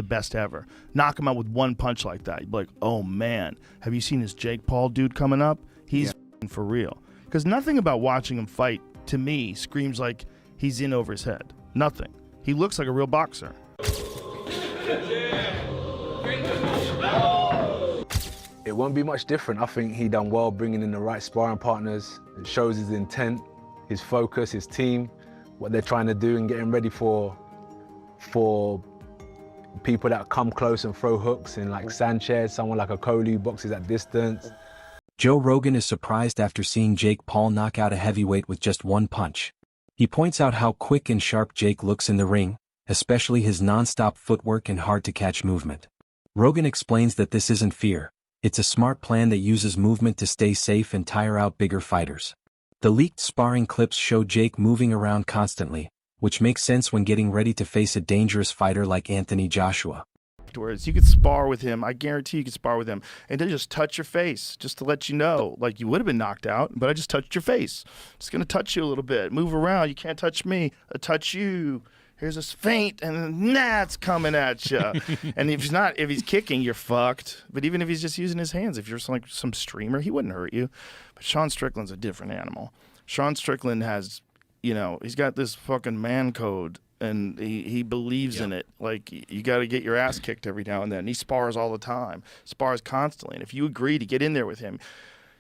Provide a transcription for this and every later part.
the best ever. Knock him out with one punch like that. You'd be like, oh man, have you seen this Jake Paul dude coming up? He's for real. Because nothing about watching him fight, to me, screams like he's in over his head. Nothing. He looks like a real boxer. It won't be much different. I think he done well bringing in the right sparring partners. It shows his intent, his focus, his team, what they're trying to do and getting ready for people that come close and throw hooks, and like Sanchez, someone like a Coley who boxes at distance. Joe Rogan is surprised after seeing Jake Paul knock out a heavyweight with just one punch. He points out how quick and sharp Jake looks in the ring, especially his non-stop footwork and hard-to-catch movement. Rogan explains that this isn't fear. It's a smart plan that uses movement to stay safe and tire out bigger fighters. The leaked sparring clips show Jake moving around constantly, which makes sense when getting ready to face a dangerous fighter like Anthony Joshua. Afterwards, you could spar with him. I guarantee you could spar with him. And then just touch your face, just to let you know. Like, you would have been knocked out, but I just touched your face. Just going to touch you a little bit. Move around. You can't touch me. I touch you. Here's a feint, and then it's coming at you. And if he's kicking, you're fucked. But even if he's just using his hands, if you're like some streamer, he wouldn't hurt you. But Sean Strickland's a different animal. Sean Strickland has, he's got this fucking man code, and he believes in it. Like, you got to get your ass kicked every now and then. He spars all the time, spars constantly. And if you agree to get in there with him,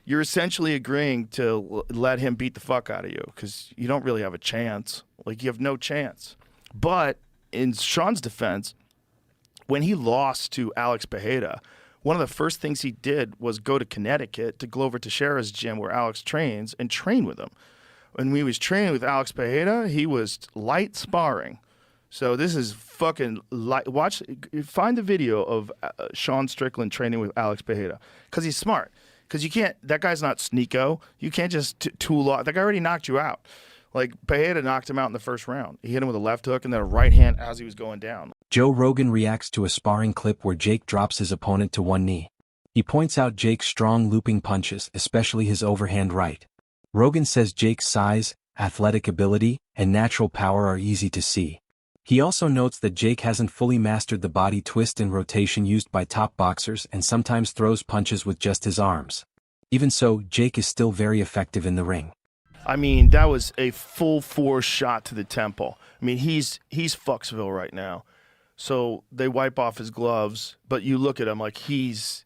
you're essentially agreeing to let him beat the fuck out of you, because you don't really have a chance. Like, you have no chance. But in Sean's defense, when he lost to Alex Pereira, one of the first things he did was go to Connecticut to Glover Teixeira's gym where Alex trains and train with him. When he was training with Alex Pereira, he was light sparring. So this is fucking light. Find the video of Sean Strickland training with Alex Pereira, because he's smart. Because you can't, that guy's not sneako. You can't just tool off. That guy already knocked you out. Like, Pereira knocked him out in the first round. He hit him with a left hook and then a right hand as he was going down. Joe Rogan reacts to a sparring clip where Jake drops his opponent to one knee. He points out Jake's strong looping punches, especially his overhand right. Rogan says Jake's size, athletic ability, and natural power are easy to see. He also notes that Jake hasn't fully mastered the body twist and rotation used by top boxers and sometimes throws punches with just his arms. Even so, Jake is still very effective in the ring. I mean, that was a full force shot to the temple. I mean, he's Fucksville right now. So they wipe off his gloves, but you look at him like he's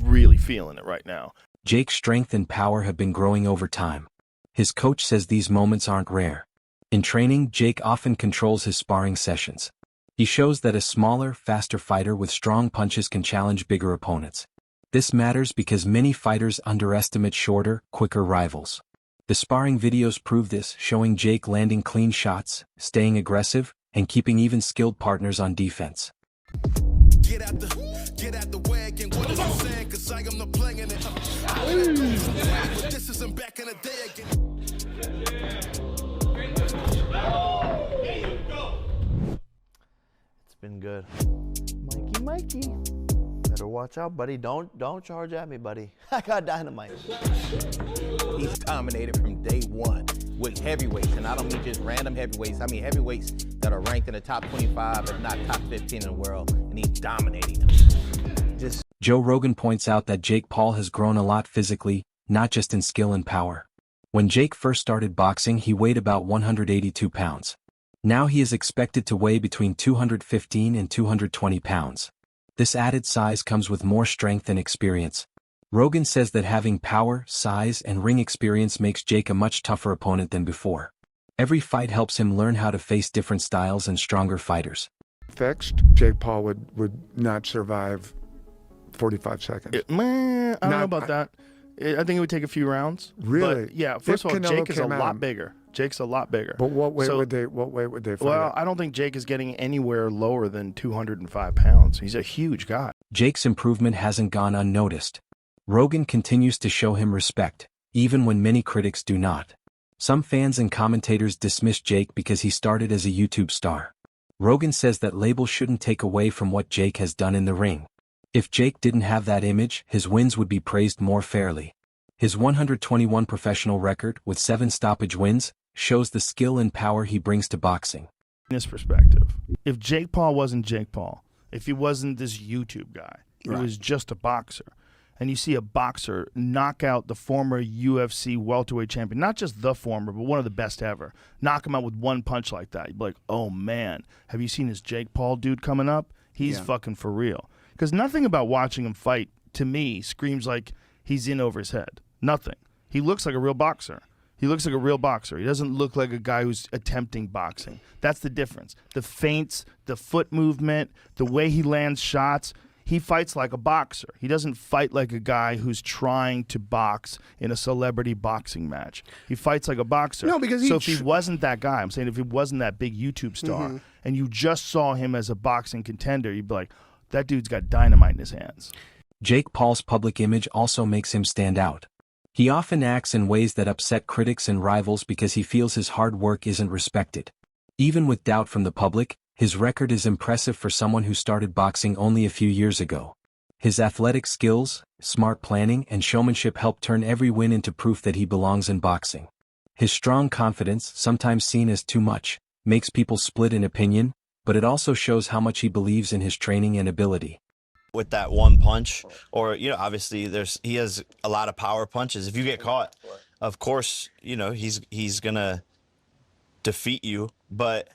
really feeling it right now. Jake's strength and power have been growing over time. His coach says these moments aren't rare. In training, Jake often controls his sparring sessions. He shows that a smaller, faster fighter with strong punches can challenge bigger opponents. This matters because many fighters underestimate shorter, quicker rivals. The sparring videos prove this, showing Jake landing clean shots, staying aggressive, and keeping even skilled partners on defense. Get out the wagon, what is you saying? 'Cause I am not playing it. This isn't back in the day again. It's been good. Mikey. Better watch out, buddy. Don't charge at me, buddy. I got dynamite. He's dominated from day one with heavyweights, and I don't mean just random heavyweights. I mean heavyweights that are ranked in the top 25, if not top 15 in the world, and he's dominating them. Joe Rogan points out that Jake Paul has grown a lot physically, not just in skill and power. When Jake first started boxing, he weighed about 182 pounds. Now he is expected to weigh between 215 and 220 pounds. This added size comes with more strength and experience. Rogan says that having power, size, and ring experience makes Jake a much tougher opponent than before. Every fight helps him learn how to face different styles and stronger fighters. Fixed, Jake Paul would not survive 45 seconds. I don't know about that. I think it would take a few rounds. Really? But yeah, first of all, Jake is a lot bigger. Jake's a lot bigger. But what weight would they fight Well, at? I don't think Jake is getting anywhere lower than 205 pounds. He's a huge guy. Jake's improvement hasn't gone unnoticed. Rogan continues to show him respect, even when many critics do not. Some fans and commentators dismiss Jake because he started as a YouTube star. Rogan says that labels shouldn't take away from what Jake has done in the ring. If Jake didn't have that image, his wins would be praised more fairly. His 121 professional record with 7 stoppage wins shows the skill and power he brings to boxing. this perspective. If Jake Paul wasn't Jake Paul, if he wasn't this YouTube guy, he was just a boxer, and you see a boxer knock out the former UFC welterweight champion, not just the former, but one of the best ever, knock him out with one punch like that, you'd be like, oh man, have you seen this Jake Paul dude coming up? He's fucking for real. Because nothing about watching him fight, to me, screams like he's in over his head. Nothing. He looks like a real boxer. He looks like a real boxer. He doesn't look like a guy who's attempting boxing. That's the difference. The feints, the foot movement, the way he lands shots. He fights like a boxer. He doesn't fight like a guy who's trying to box in a celebrity boxing match. He fights like a boxer. No, because if he wasn't that guy, I'm saying if he wasn't that big YouTube star, and you just saw him as a boxing contender, you'd be like, that dude's got dynamite in his hands. Jake Paul's public image also makes him stand out. He often acts in ways that upset critics and rivals because he feels his hard work isn't respected. Even with doubt from the public, his record is impressive for someone who started boxing only a few years ago. His athletic skills, smart planning, and showmanship help turn every win into proof that he belongs in boxing. His strong confidence, sometimes seen as too much, makes people split in opinion, but it also shows how much he believes in his training and ability. With that one punch, or obviously he has a lot of power punches. If you get caught, of course, he's gonna defeat you, but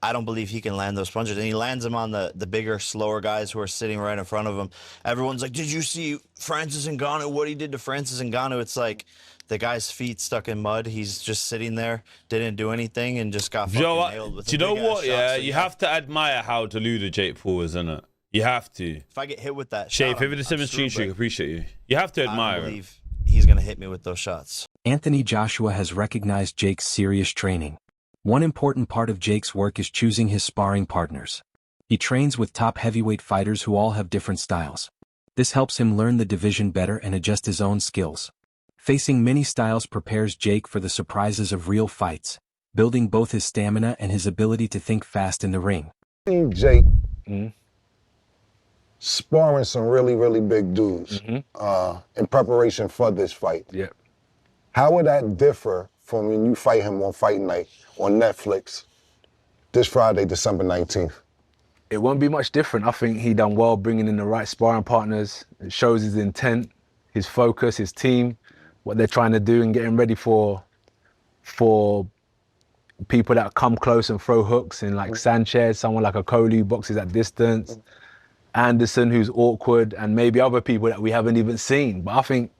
I don't believe he can land those punches. And he lands them on the bigger, slower guys who are sitting right in front of him. Everyone's like, did you see Francis Ngannou, what he did to Francis Ngannou? It's like the guy's feet stuck in mud. He's just sitting there, didn't do anything, and just got fucking nailed with a big-ass shot. Yeah, So you have to admire how deluded Jake Paul is, innit? You have to. If I get hit with that Shay, shot, if the 17 streak, appreciate you. You have to admire I don't him. believe he's going to hit me with those shots. Anthony Joshua has recognized Jake's serious training. One important part of Jake's work is choosing his sparring partners. He trains with top heavyweight fighters who all have different styles. This helps him learn the division better and adjust his own skills. Facing many styles prepares Jake for the surprises of real fights, building both his stamina and his ability to think fast in the ring. Jake sparring some really, really big dudes in preparation for this fight. Yeah. How would that differ from when you fight him on Fight Night on Netflix this Friday, December 19th? It won't be much different. I think he done well bringing in the right sparring partners. It shows his intent, his focus, his team, what they're trying to do and getting ready for people that come close and throw hooks in like Sanchez, someone like a Coley who boxes at distance, Anderson who's awkward, and maybe other people that we haven't even seen. But I think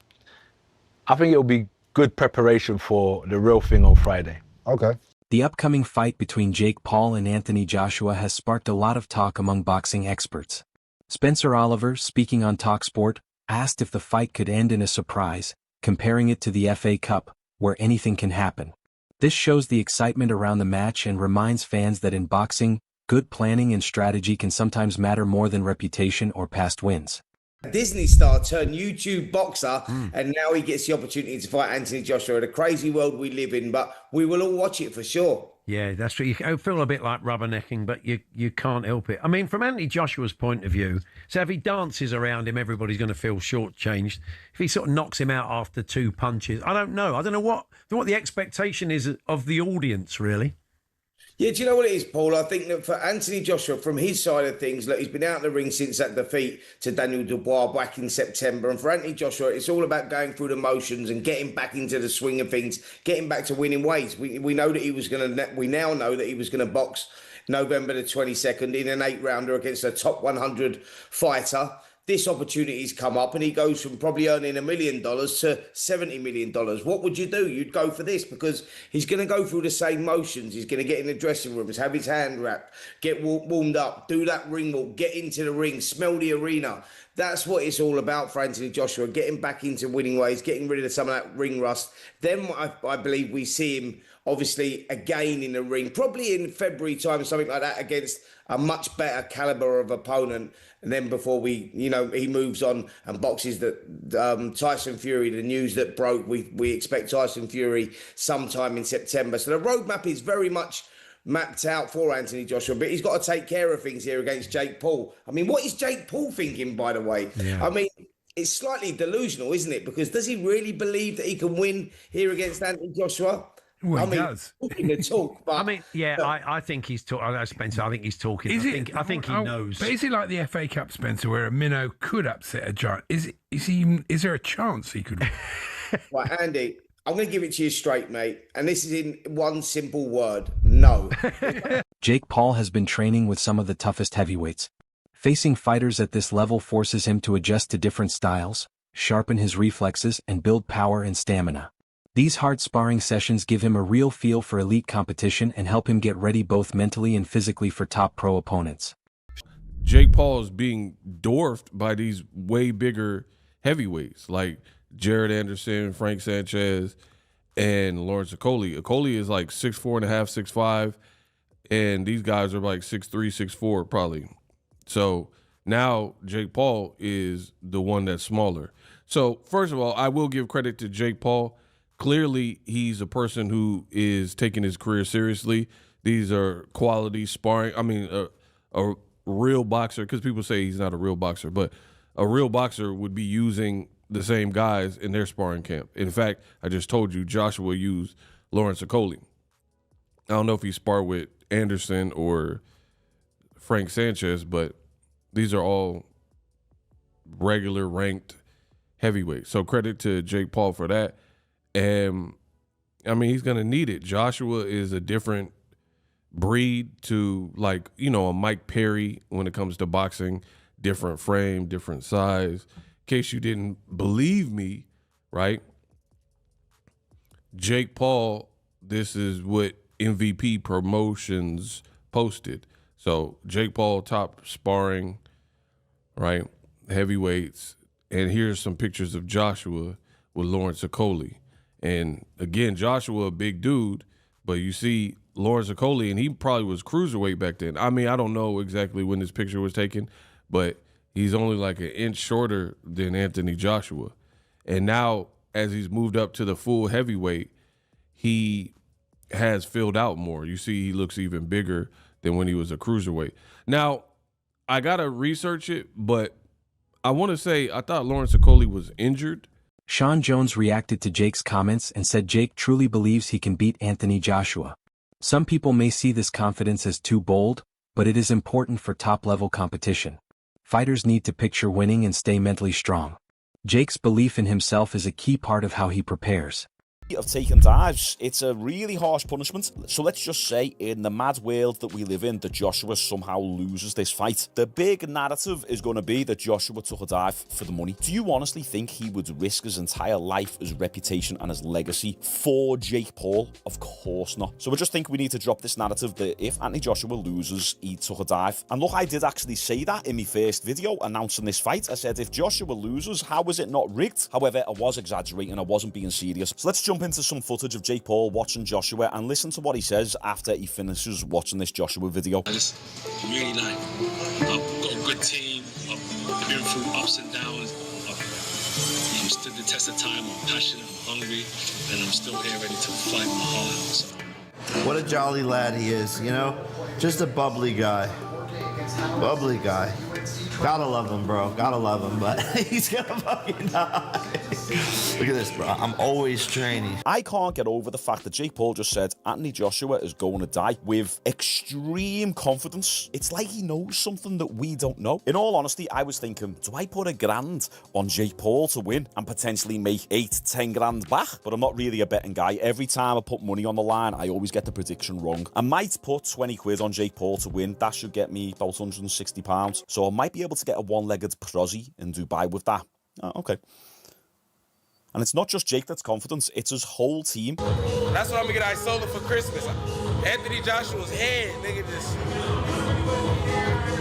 it'll be good preparation for the real thing on Friday. Okay. The upcoming fight between Jake Paul and Anthony Joshua has sparked a lot of talk among boxing experts. Spencer Oliver, speaking on TalkSport, asked if the fight could end in a surprise, comparing it to the FA Cup, where anything can happen. This shows the excitement around the match and reminds fans that in boxing, good planning and strategy can sometimes matter more than reputation or past wins. Disney star turned YouTube boxer, and now he gets the opportunity to fight Anthony Joshua. The crazy world we live in, but we will all watch it for sure. Yeah, that's true. You feel a bit like rubbernecking, but you can't help it. I mean, from Anthony Joshua's point of view, so if he dances around him, everybody's going to feel shortchanged. If he sort of knocks him out after two punches, I don't know. I don't know what the expectation is of the audience, really. Yeah, do you know what it is, Paul? I think that for Anthony Joshua, from his side of things, look, he's been out of the ring since that defeat to Daniel Dubois back in September. And for Anthony Joshua, it's all about going through the motions and getting back into the swing of things, getting back to winning ways. We know that he was going to. We now know that he was going to box November the 22nd in an 8-rounder against a top 100 fighter. This opportunity's come up and he goes from probably earning $1 million to $70 million. What would you do? You'd go for this because he's going to go through the same motions. He's going to get in the dressing rooms, have his hand wrapped, get warmed up, do that ring walk, get into the ring, smell the arena. That's what it's all about for Anthony Joshua, getting back into winning ways, getting rid of some of that ring rust. Then I believe we see him obviously again in the ring, probably in February time, something like that, against a much better caliber of opponent. And then before he moves on and boxes Tyson Fury, the news that broke, we expect Tyson Fury sometime in September. So the roadmap is very much mapped out for Anthony Joshua, but he's got to take care of things here against Jake Paul. I mean, what is Jake Paul thinking, by the way? Yeah. I mean, it's slightly delusional, isn't it? Because does he really believe that he can win here against Anthony Joshua? Well, I he mean, does. talking the talk, but I mean, yeah, I think he's talking. Spencer, I think he's talking. I think he knows. But is it like the FA Cup, Spencer, where a minnow could upset a giant? Is there a chance he could? right, Andy, I'm going to give it to you straight, mate. And this is in one simple word: no. Jake Paul has been training with some of the toughest heavyweights. Facing fighters at this level forces him to adjust to different styles, sharpen his reflexes, and build power and stamina. These hard sparring sessions give him a real feel for elite competition and help him get ready both mentally and physically for top pro opponents. Jake Paul is being dwarfed by these way bigger heavyweights like Jared Anderson, Frank Sanchez, and Lawrence Okolie. Okolie is like 6'4.5", 6'5", and these guys are like 6'3", 6'4", probably. So now Jake Paul is the one that's smaller. So first of all, I will give credit to Jake Paul. Clearly, he's a person who is taking his career seriously. These are quality sparring. I mean, a real boxer, because people say he's not a real boxer, but a real boxer would be using the same guys in their sparring camp. In fact, I just told you Joshua used Lawrence Okolie. I don't know if he sparred with Anderson or Frank Sanchez, but these are all regular ranked heavyweights. So credit to Jake Paul for that. And, I mean, he's going to need it. Joshua is a different breed to, like, you know, a Mike Perry when it comes to boxing. Different frame, different size. In case you didn't believe me, right? Jake Paul, this is what MVP Promotions posted. So Jake Paul, top sparring, right? Heavyweights. And here's some pictures of Joshua with Lawrence Okolie. And again, Joshua, a big dude, but you see Lawrence Okolie, and he probably was cruiserweight back then. I mean, I don't know exactly when this picture was taken, but he's only like an inch shorter than Anthony Joshua. And now, as he's moved up to the full heavyweight, he has filled out more. You see, he looks even bigger than when he was a cruiserweight. Now, I got to research it, but I want to say I thought Lawrence Okolie was injured. Sean Jones reacted to Jake's comments and said Jake truly believes he can beat Anthony Joshua. Some people may see this confidence as too bold, but it is important for top-level competition. Fighters need to picture winning and stay mentally strong. Jake's belief in himself is a key part of how he prepares. Of taking dives, it's a really harsh punishment. So let's just say in the mad world that we live in that Joshua somehow loses this fight. The big narrative is going to be that Joshua took a dive for the money. Do you honestly think he would risk his entire life, his reputation and his legacy for Jake Paul? Of course not. So I just think we need to drop this narrative that if Anthony Joshua loses, he took a dive. And look, I did actually say that in my first video announcing this fight. I said if Joshua loses, how is it not rigged? However, I was exaggerating, I wasn't being serious. So let's jump into some footage of Jake Paul watching Joshua and listen to what he says after he finishes watching this Joshua video. I just really like, I've got a good team, I've been through ups and downs, I've stood the test of time, I'm passionate, I'm hungry, and I'm still here ready to fight my heart out. So. What a jolly lad he is, you know? Just a bubbly guy. Bubbly guy. Gotta love him, bro. Gotta love him, but he's gonna fucking die. Look at this, bro. I'm always training. I can't get over the fact that Jake Paul just said Anthony Joshua is going to die with extreme confidence. It's like he knows something that we don't know. In all honesty, I was thinking, do I put £1,000 on Jake Paul to win and potentially make 8-10 grand back? But I'm not really a betting guy. Every time I put money on the line, I always get the prediction wrong. I might put 20 quid on Jake Paul to win. That should get me about £160. So I might be able to get a one-legged prosy in Dubai with that. Oh, okay. And it's not just Jake that's confident, it's his whole team. That's what I'm gonna get Isola for Christmas. Anthony Joshua's head, nigga, just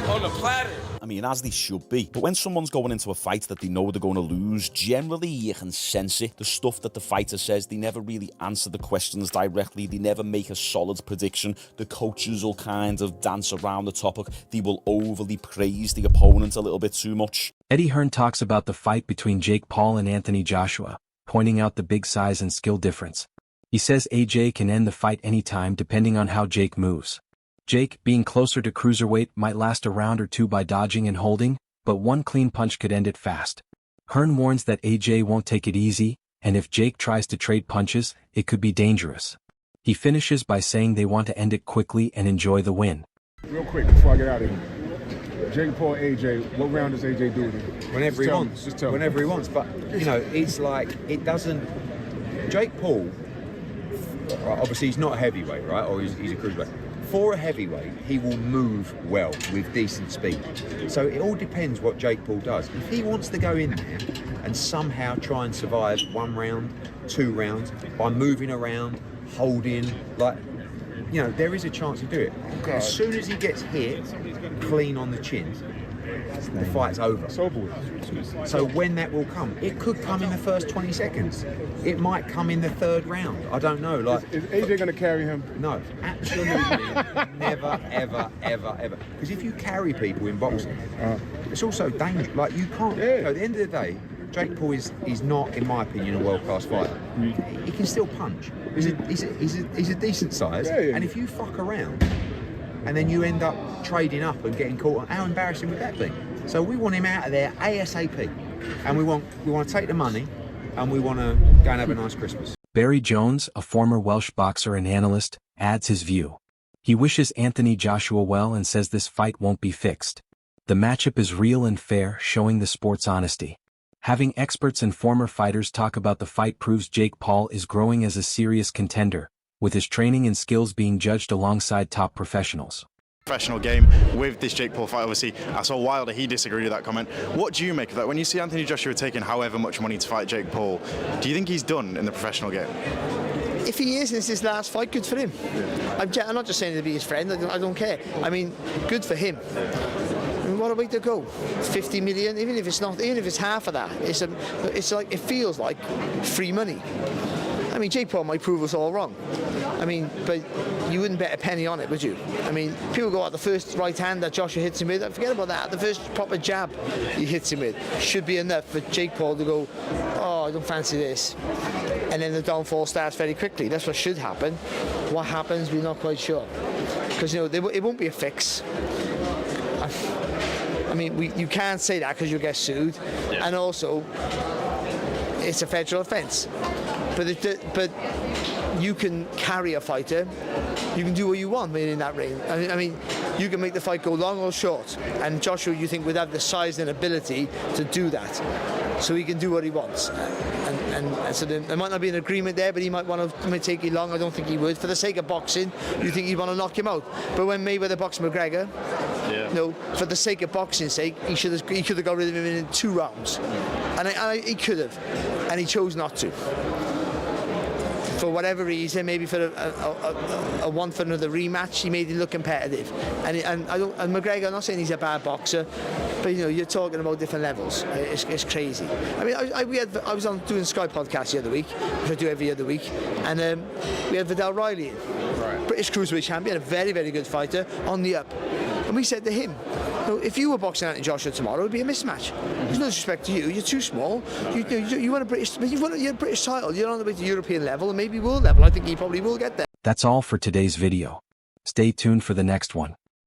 on the platter. I mean, as they should be. But when someone's going into a fight that they know they're going to lose, generally you can sense it. The stuff that the fighter says, they never really answer the questions directly. They never make a solid prediction. The coaches will kind of dance around the topic. They will overly praise the opponent a little bit too much. Eddie Hearn talks about the fight between Jake Paul and Anthony Joshua, pointing out the big size and skill difference. He says AJ can end the fight anytime depending on how Jake moves. Jake, being closer to cruiserweight, might last a round or two by dodging and holding, but one clean punch could end it fast. Hearn warns that AJ won't take it easy, and if Jake tries to trade punches, it could be dangerous. He finishes by saying they want to end it quickly and enjoy the win. Real quick before I get out of here, Jake Paul, AJ, what round does AJ do with him? Whenever he wants. Just tell me. Whenever he wants. But, you know, it's like, it doesn't... Jake Paul, obviously he's not a heavyweight, right? Or he's a cruiserweight. For a heavyweight, he will move well with decent speed. So it all depends what Jake Paul does. If he wants to go in there and somehow try and survive 1 round, 2 rounds, by moving around, holding, like, you know, there is a chance to do it. As soon as he gets hit clean on the chin, the fight's over. So when that will come, it could come in the first 20 seconds. It might come in the 3rd round. I don't know. Like, is AJ going to carry him? No, absolutely never, ever, ever, ever. Because if you carry people in boxing, it's also dangerous. Like, you can't. You know, at the end of the day, Jake Paul is not, in my opinion, a world-class fighter. He can still punch. He's a decent size, and if you fuck around and then you end up trading up and getting caught, how embarrassing would that be? So we want him out of there ASAP, and we want to take the money, and we want to go and have a nice Christmas. Barry Jones, a former Welsh boxer and analyst, adds his view. He wishes Anthony Joshua well and says this fight won't be fixed. The matchup is real and fair, showing the sport's honesty. Having experts and former fighters talk about the fight proves Jake Paul is growing as a serious contender, with his training and skills being judged alongside top professionals. Professional game with this Jake Paul fight. Obviously, I saw Wilder, he disagreed with that comment. What do you make of that? When you see Anthony Joshua taking however much money to fight Jake Paul, do you think he's done in the professional game? If he is, it's his last fight, good for him. I'm not just saying to be his friend, I don't care. I mean, good for him. I mean, what a way to go. 50 million, even if it's half of that, it's like, it feels like free money. I mean, Jake Paul might prove us all wrong. I mean, but you wouldn't bet a penny on it, would you? I mean, people go out the first right hand that Joshua hits him with, forget about that. The first proper jab he hits him with should be enough for Jake Paul to go, oh, I don't fancy this. And then the downfall starts very quickly. That's what should happen. What happens, we're not quite sure. Because, you know, it won't be a fix. I mean, you can't say that because you'll get sued. Yeah. And also, it's a federal offence. But you can carry a fighter. You can do what you want in that ring. I mean, you can make the fight go long or short. And Joshua, you think, would have the size and ability to do that. So he can do what he wants. And so there might not be an agreement there, but he might want to take it long. I don't think he would. For the sake of boxing, you think he'd want to knock him out. But when Mayweather boxed McGregor, no, for the sake of boxing's sake, he could have got rid of him in 2 rounds. And he could have. And he chose not to. For whatever reason, maybe for a want for another rematch, he made it look competitive. And McGregor, I'm not saying he's a bad boxer, but you know, you're talking about different levels. It's crazy. I mean, I was on doing Sky podcast the other week, which I do every other week, and we had Vidal Riley in, British cruiserweight champion, a very, very good fighter on the up. And we said to him, if you were boxing Anthony Joshua tomorrow, it would be a mismatch. There's no disrespect to you. You're too small. You want a British title. You're on the way to European level and maybe world level. I think he probably will get there. That's all for today's video. Stay tuned for the next one.